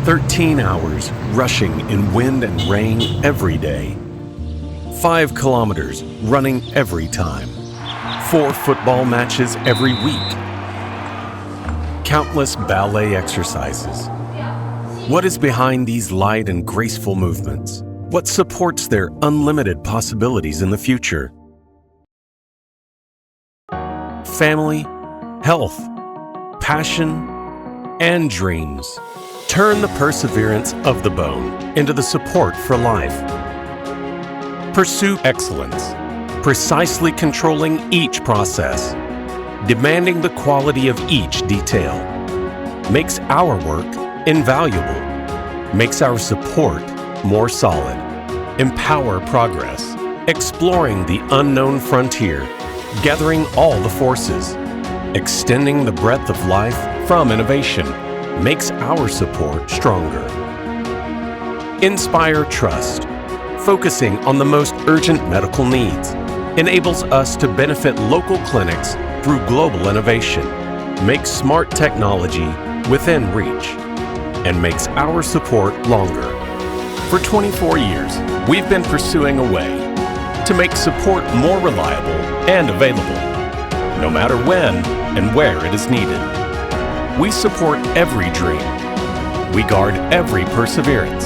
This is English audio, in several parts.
13 hours rushing in wind and rain every day. 5 kilometers running every time. 4 football matches every week. Countless ballet exercises. What is behind these light and graceful movements? What supports their unlimited possibilities in the future? Family, health, passion, and dreams. Turn the perseverance of the bone into the support for life. Pursue excellence, precisely controlling each process, demanding the quality of each detail. Makes our work invaluable, makes our support more solid. Empower progress, exploring the unknown frontier, gathering all the forces, extending the breadth of life from innovation, makes our support stronger. Inspire trust, focusing on the most urgent medical needs, enables us to benefit local clinics through global innovation, makes smart technology within reach, and makes our support longer. For 24 years, we've been pursuing a way to make support more reliable and available, no matter when and where it is needed. We support every dream. We guard every perseverance.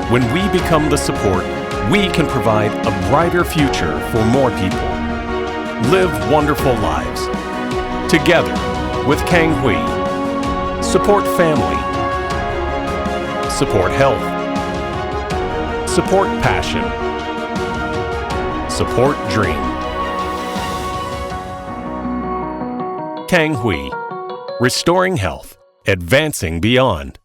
When we become the support, we can provide a brighter future for more people. Live wonderful lives. Together with Kanghui. Support family. Support health. Support passion. Support dream. Kanghui. Restoring health, advancing beyond.